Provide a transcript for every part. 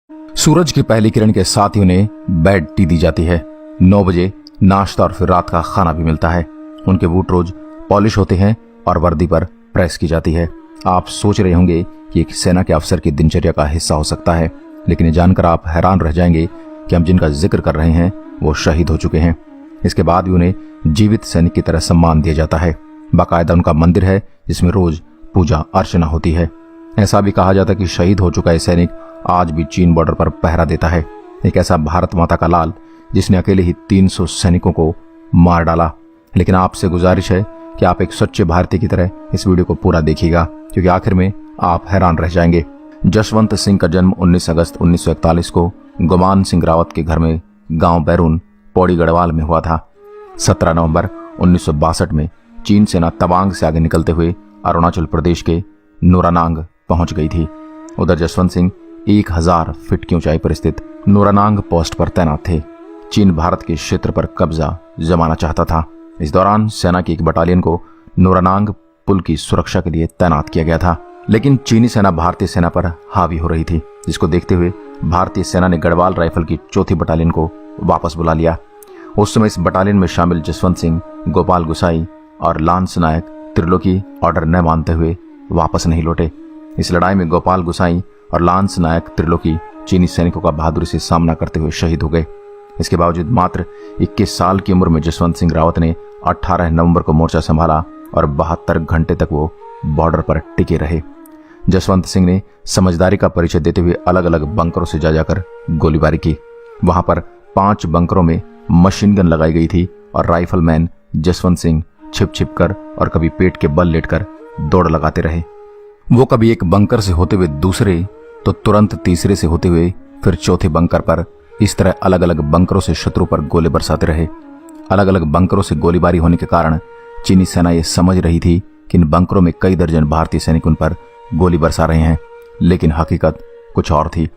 सूरज की पहली किरण के साथ ही उन्हें बेड टी दी जाती है। 9 बजे नाश्ता और फिर रात का खाना भी मिलता है। उनके बूट रोज पॉलिश होते हैं और वर्दी पर प्रेस की जाती है। आप सोच रहे होंगे कि एक सेना के अफसर की दिनचर्या का हिस्सा हो सकता है, लेकिन ये जानकर आप हैरान रह जाएंगे कि हम जिनका जिक्र कर रहे हैं वो शहीद हो चुके हैं। इसके बाद भी उन्हें जीवित सैनिक की तरह सम्मान दिया जाता है। बाकायदा उनका मंदिर है जिसमें रोज पूजा अर्चना होती है। ऐसा भी कहा जाता है कि शहीद हो चुका है सैनिक आज भी चीन बॉर्डर पर पहरा देता है। एक ऐसा भारत माता का लाल जिसने अकेले ही 300 सैनिकों को मार डाला। लेकिन आपसे गुजारिश है कि आप एक सच्चे भारतीय की तरह इस वीडियो को पूरा देखिएगा, क्योंकि आखिर में आप हैरान रह जाएंगे। जसवंत सिंह का जन्म 19 अगस्त 1941 को गुमान सिंह रावत के घर में गांव बैरून पौड़ी गढ़वाल में हुआ था। 17 नवंबर 1962 में चीन सेना तवांग से आगे निकलते हुए अरुणाचल प्रदेश के नूरानांग पहुंच गई थी। उधर जसवंत सिंह 1000 फीट की ऊंचाई पर स्थित नूरानांग पोस्ट पर तैनात थे। चीन भारत के क्षेत्र पर कब्जा जमाना चाहता था। इस दौरान सेना की एक बटालियन को नूरानांग पुल की सुरक्षा के लिए तैनात किया गया था, लेकिन चीनी सेना भारतीय सेना पर हावी हो रही थी, जिसको देखते हुए भारतीय सेना ने गढ़वाल राइफल की 4थी बटालियन को वापस बुला लिया। उस समय इस बटालियन में शामिल जसवंत सिंह, गोपाल गुसाई और लांस नायक त्रिलोकी ऑर्डर न मानते हुए वापस नहीं लौटे। इस लड़ाई में गोपाल गुसाई और लांस नायक त्रिलोकी चीनी सैनिकों का बहादुरी से सामना करते हुए शहीद हो गए। इसके बावजूद मात्र 21 साल की उम्र में जसवंत सिंह रावत ने 18 नवंबर को मोर्चा संभाला और 72 घंटे तक वो बॉर्डर पर टिके रहे। जसवंत सिंह ने समझदारी का परिचय देते हुए अलग अलग बंकरों से जा जाकर गोलीबारी की। वहां पर 5 बंकरों में मशीन गन लगाई गई थी और राइफलमैन जसवंत सिंह छिप छिप कर और कभी पेट के बल लेटकर दौड़ लगाते रहे। वो कभी एक बंकर से होते हुए दूसरे, तो तुरंत तीसरे से होते हुए फिर चौथे बंकर पर, इस तरह अलग अलग बंकरों से शत्रु पर गोले बरसाते रहे। अलग अलग बंकरों से गोलीबारी होने के कारण चीनी सेना ये समझ रही थी कि इन बंकरों में कई दर्जन भारतीय सैनिक उन पर गोली बरसा रहे हैं, लेकिन हकीकत कुछ और थी।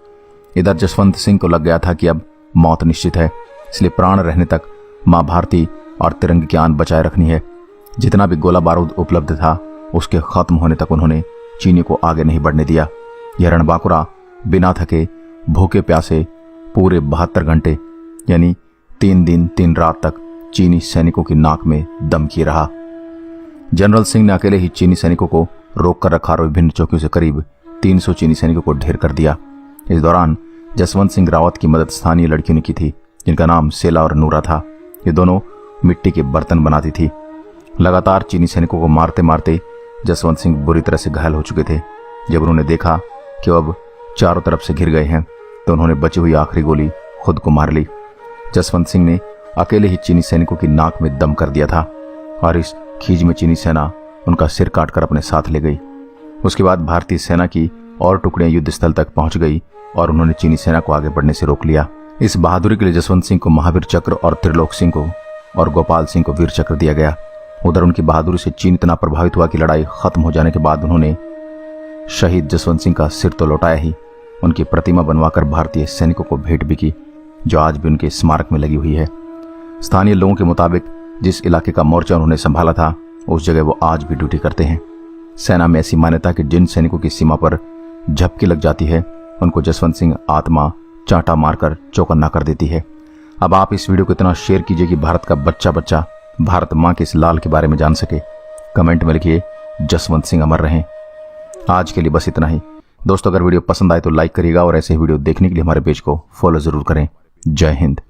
इधर जसवंत सिंह को लग गया था कि अब मौत निश्चित है, इसलिए प्राण रहने तक मां भारती और तिरंगे की आन बचाए रखनी है। जितना भी गोला बारूद उपलब्ध था उसके खत्म होने तक उन्होंने चीनी को आगे नहीं बढ़ने दिया। यह रणबांकुरा बिना थके भूखे प्यासे पूरे 72 घंटे यानी 3 दिन 3 रात तक चीनी सैनिकों की नाक में दम किए रहा। जनरल सिंह ने अकेले ही चीनी सैनिकों को रोक कर रखा और विभिन्न चौकियों से करीब 300 चीनी सैनिकों को ढेर कर दिया। इस दौरान जसवंत सिंह रावत की मदद स्थानीय लड़कियों ने की थी, जिनका नाम सेला और नूरा था। ये दोनों मिट्टी के बर्तन बनाती थी। लगातार चीनी सैनिकों को मारते मारते जसवंत सिंह बुरी तरह से घायल हो चुके थे। जब उन्होंने देखा कि अब चारों तरफ से घिर गए हैं, तो उन्होंने बची हुई आखिरी गोली खुद को मार ली। जसवंत सिंह ने अकेले ही चीनी सैनिकों की नाक में दम कर दिया था और इस खीज में चीनी सेना उनका सिर काटकर अपने साथ ले गई। उसके बाद भारतीय सेना की और टुकड़ियां युद्ध स्थल तक पहुंच गई और उन्होंने चीनी सेना को आगे बढ़ने से रोक लिया। इस बहादुरी के लिए जसवंत सिंह को महावीर चक्र और त्रिलोक सिंह को और गोपाल सिंह को वीर चक्र दिया गया। उधर उनकी बहादुरी से चीन इतना प्रभावित हुआ कि लड़ाई खत्म हो जाने के बाद उन्होंने शहीद जसवंत सिंह का सिर तो लौटाया ही, उनकी प्रतिमा बनवाकर भारतीय सैनिकों को भेंट भी की, जो आज भी उनके स्मारक में लगी हुई है। स्थानीय लोगों के मुताबिक जिस इलाके का मोर्चा उन्होंने संभाला था उस जगह वो आज भी ड्यूटी करते हैं। सेना में ऐसी मान्यता कि जिन सैनिकों की सीमा पर झपकी लग जाती है उनको जसवंत सिंह आत्मा चांटा मारकर चौकन्ना कर देती है। अब आप इस वीडियो को इतना शेयर कीजिए कि भारत का बच्चा बच्चा भारत मां के इस लाल के बारे में जान सके। कमेंट में लिखिए जसवंत सिंह अमर रहें। आज के लिए बस इतना ही दोस्तों। अगर वीडियो पसंद आए तो लाइक करिएगा और ऐसे वीडियो देखने के लिए हमारे पेज को फॉलो जरूर करें। जय हिंद।